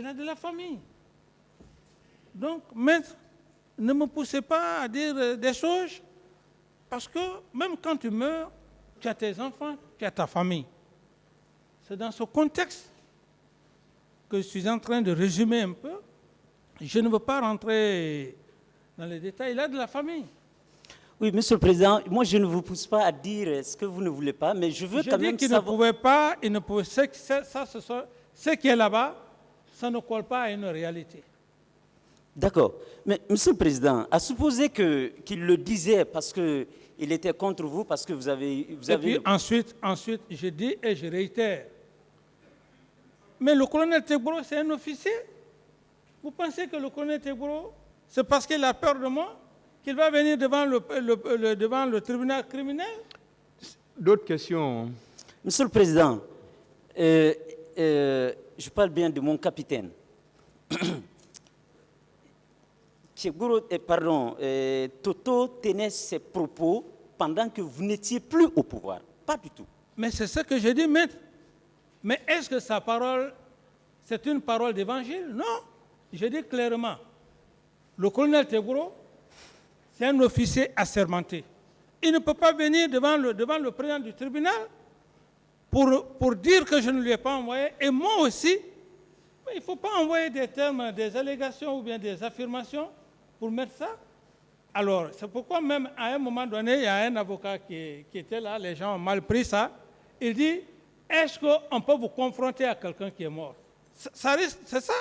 a de la famille. Donc, maître, ne me poussez pas à dire des choses, parce que même quand tu meurs, tu as tes enfants, tu as ta famille. C'est dans ce contexte que je suis en train de résumer un peu. Je ne veux pas rentrer dans les détails. Il a de la famille. Oui, Monsieur le Président, moi je ne vous pousse pas à dire ce que vous ne voulez pas, mais je veux Je quand dis même qu'il savoir... ne pouvait pas, il ne pouvait, ce qui est là-bas, ça ne colle pas à une réalité. D'accord. Mais Monsieur le Président, à supposer qu'il le disait parce qu'il était contre vous, parce que vous avez... Et puis ensuite, je dis et je réitère. Mais le colonel Tegboro, c'est un officier. Vous pensez que le colonel Tegboro, c'est parce qu'il a peur de moi qu'il va venir devant le tribunal criminel? D'autres questions? Monsieur le Président, je parle bien de mon capitaine. Toto tenait ses propos pendant que vous n'étiez plus au pouvoir. Pas du tout. Mais c'est ce que je dis, maître. Mais est-ce que sa parole, c'est une parole d'évangile? Non. Je dis clairement, le colonel Tegboro, c'est un officier assermenté. Il ne peut pas venir devant le président du tribunal pour dire que je ne lui ai pas envoyé. Et moi aussi, il ne faut pas envoyer des termes, des allégations ou bien des affirmations pour mettre ça. Alors, c'est pourquoi même à un moment donné, il y a un avocat qui était là, les gens ont mal pris ça. Il dit, est-ce qu'on peut vous confronter à quelqu'un qui est mort? Ça risque, c'est ça.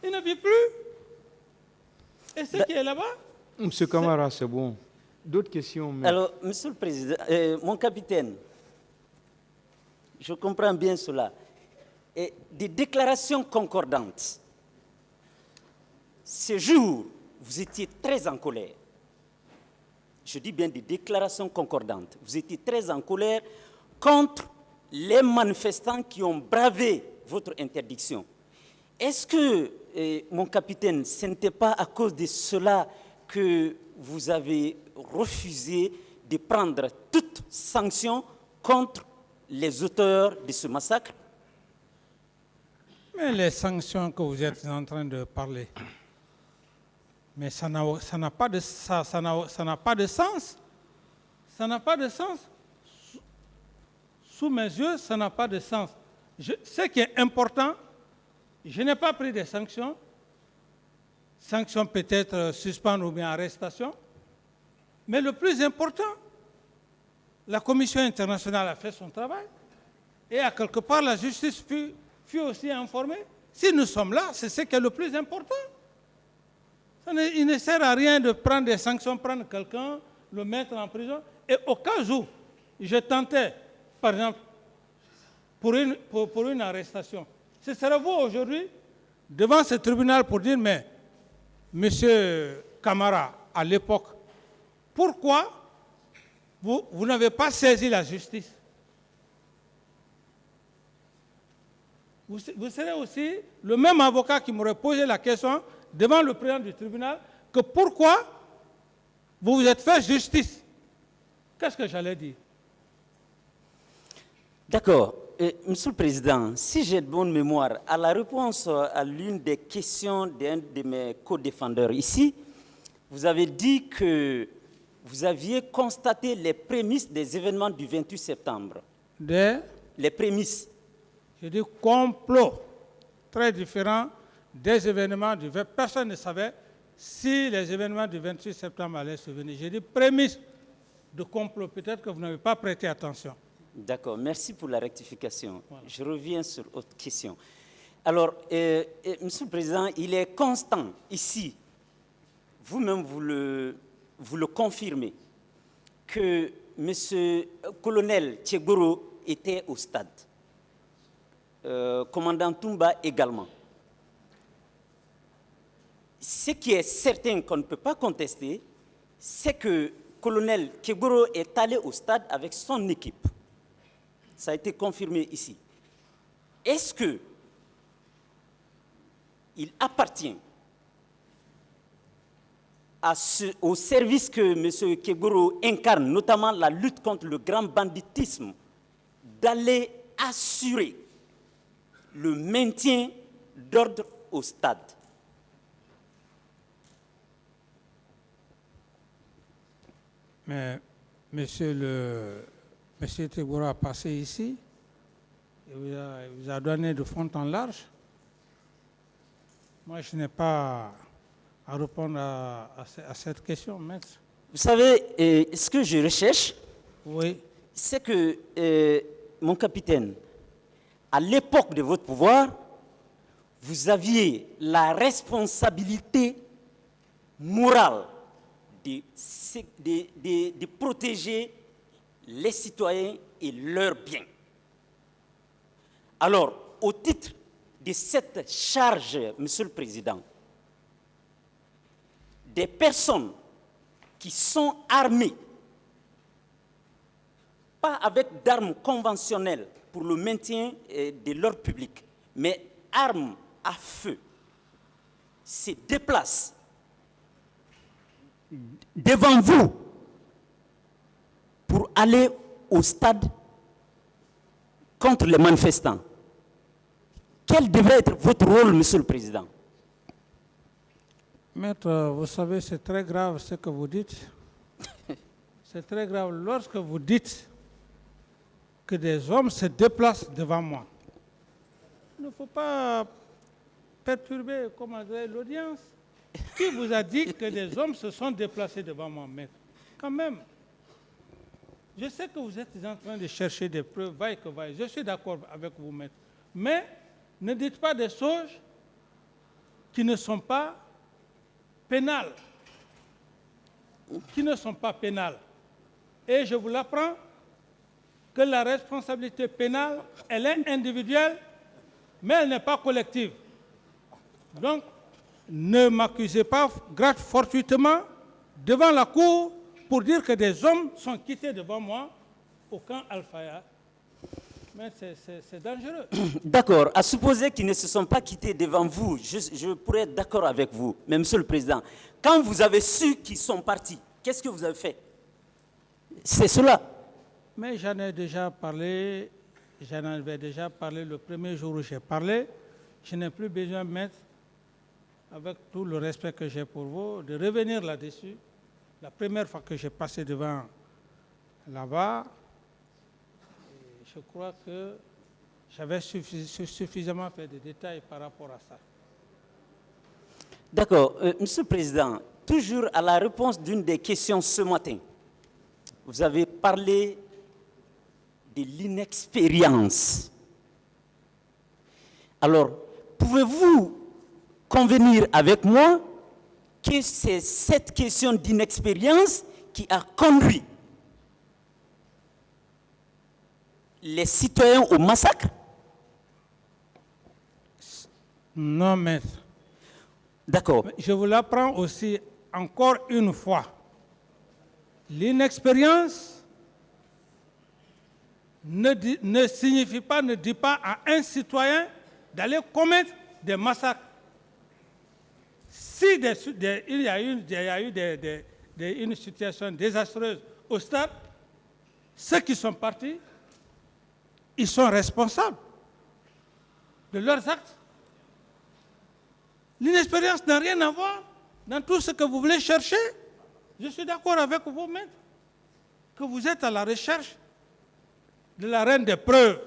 Il ne vit plus. Et ce qui est là-bas? Monsieur Camara, c'est bon. D'autres questions? Mais... Alors, Monsieur le Président, mon capitaine, je comprends bien cela. Et des déclarations concordantes. Ce jour, vous étiez très en colère. Je dis bien des déclarations concordantes. Vous étiez très en colère contre les manifestants qui ont bravé votre interdiction. Est-ce que, mon capitaine, ce n'était pas à cause de cela que vous avez refusé de prendre toute sanction contre les auteurs de ce massacre? Mais les sanctions que vous êtes en train de parler, mais ça n'a pas de sens. Ça n'a pas de sens. Sous mes yeux, ça n'a pas de sens. Ce qui est important, je n'ai pas pris des sanctions. Sanctions peut-être suspendre ou bien arrestation. Mais le plus important, la Commission internationale a fait son travail. Et à quelque part, la justice fut aussi informée. Si nous sommes là, c'est ce qui est le plus important. Il ne sert à rien de prendre des sanctions, prendre quelqu'un, le mettre en prison. Et au cas où je tentais, par exemple, pour une arrestation, ce serait vous aujourd'hui, devant ce tribunal, pour dire, mais, monsieur Camara, à l'époque, pourquoi vous n'avez pas saisi la justice? Vous serez aussi le même avocat qui m'aurait posé la question devant le président du tribunal que pourquoi vous vous êtes fait justice. Qu'est-ce que j'allais dire? D'accord. Monsieur le Président, si j'ai de bonne mémoire, à la réponse à l'une des questions d'un de mes co-défendeurs ici, vous avez dit que vous aviez constaté les prémices des événements du 28 septembre. Les prémices. Je dis complot, très différent des événements du 20. Personne ne savait si les événements du 28 septembre allaient se venir. J'ai dit prémisse de complot. Peut-être que vous n'avez pas prêté attention. D'accord, merci pour la rectification. Voilà. Je reviens sur autre question. Alors, Monsieur le Président, il est constant ici, vous-même vous le confirmez, que Monsieur Colonel Tegboro était au stade. Commandant Toumba également. Ce qui est certain qu'on ne peut pas contester, c'est que Colonel Tegboro est allé au stade avec son équipe. Ça a été confirmé ici. Est-ce qu'il appartient au service que M. Tegboro incarne, notamment la lutte contre le grand banditisme, d'aller assurer le maintien d'ordre au stade. Mais Monsieur Teboura a passé ici, il vous a donné de fond en large. Moi, je n'ai pas à répondre à cette question, maître. Vous savez, ce que je recherche, Oui. c'est que, mon capitaine, à l'époque de votre pouvoir, vous aviez la responsabilité morale de protéger les citoyens et leurs biens. Alors, au titre de cette charge, Monsieur le Président, des personnes qui sont armées, pas avec d'armes conventionnelles pour le maintien de l'ordre public, mais armes à feu, se déplacent devant vous pour aller au stade contre les manifestants. Quel devrait être votre rôle, Monsieur le Président? Maître, vous savez, c'est très grave ce que vous dites. C'est très grave lorsque vous dites que des hommes se déplacent devant moi. Il ne faut pas perturber, comment dire, l'audience. Qui vous a dit que des hommes se sont déplacés devant moi, maître? Quand même. Je sais que vous êtes en train de chercher des preuves, vaille que vaille. Je suis d'accord avec vous, maître. Mais ne dites pas des choses qui ne sont pas pénales. Qui ne sont pas pénales. Et je vous l'apprends que la responsabilité pénale, elle est individuelle, mais elle n'est pas collective. Donc, ne m'accusez pas fortuitement devant la cour pour dire que des hommes sont quittés devant moi au camp Al-Fayad. Mais c'est dangereux. D'accord. À supposer qu'ils ne se sont pas quittés devant vous, je pourrais être d'accord avec vous. Mais Monsieur le Président, quand vous avez su qu'ils sont partis, qu'est-ce que vous avez fait? C'est cela. Mais j'en avais déjà parlé le premier jour où j'ai parlé. Je n'ai plus besoin, maître, avec tout le respect que j'ai pour vous, de revenir là-dessus. La première fois que j'ai passé devant là-bas, je crois que j'avais suffisamment fait de détails par rapport à ça. D'accord. Monsieur le Président, toujours à la réponse d'une des questions ce matin, vous avez parlé de l'inexpérience. Alors, pouvez-vous convenir avec moi que c'est cette question d'inexpérience qui a conduit les citoyens au massacre? Non, maître. D'accord. Je vous l'apprends aussi encore une fois. L'inexpérience ne signifie pas, ne dit pas à un citoyen d'aller commettre des massacres. Si il y a eu une situation désastreuse au stade, ceux qui sont partis, ils sont responsables de leurs actes. L'inexpérience n'a rien à voir dans tout ce que vous voulez chercher. Je suis d'accord avec vous, maître, que vous êtes à la recherche de la reine des preuves.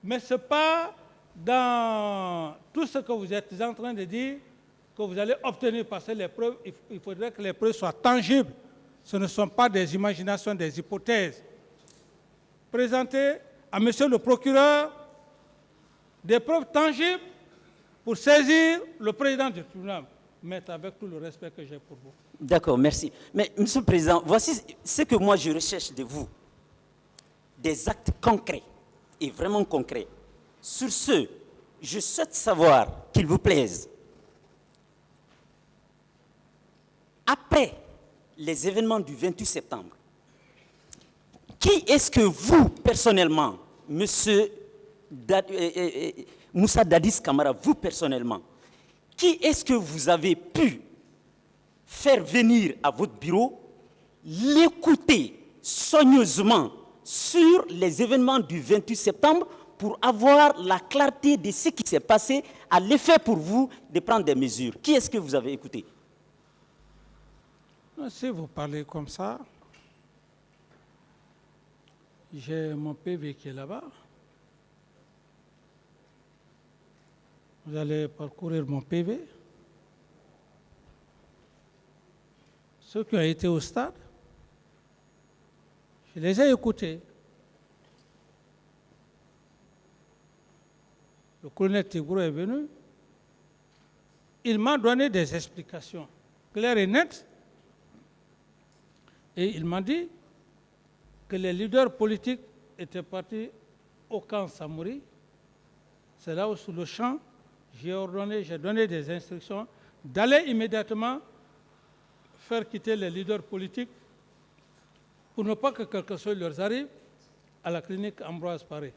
Mais ce n'est pas dans tout ce que vous êtes en train de dire que vous allez obtenir, parce que les preuves, il faudrait que les preuves soient tangibles. Ce ne sont pas des imaginations, des hypothèses. Présentez à monsieur le procureur des preuves tangibles pour saisir le président du tribunal. Maître, avec tout le respect que j'ai pour vous. D'accord, merci. Mais, Monsieur le Président, voici ce que moi je recherche de vous. Des actes concrets, et vraiment concrets. Sur ce, je souhaite savoir, qu'il vous plaise, après les événements du 28 septembre, qui est-ce que vous, personnellement, Monsieur Moussa Dadis Camara, vous personnellement, qui est-ce que vous avez pu faire venir à votre bureau, l'écouter soigneusement sur les événements du 28 septembre pour avoir la clarté de ce qui s'est passé, à l'effet pour vous de prendre des mesures. Qui est-ce que vous avez écouté? Si vous parlez comme ça, j'ai mon PV qui est là-bas. Vous allez parcourir mon PV. Ceux qui ont été au stade, je les ai écoutés. Le colonel Tigourou est venu. Il m'a donné des explications claires et nettes. Et il m'a dit que les leaders politiques étaient partis au camp Samouri. C'est là où, sous le champ, j'ai donné des instructions d'aller immédiatement faire quitter les leaders politiques pour ne pas que quelque chose leur arrive à la clinique Ambroise Paré.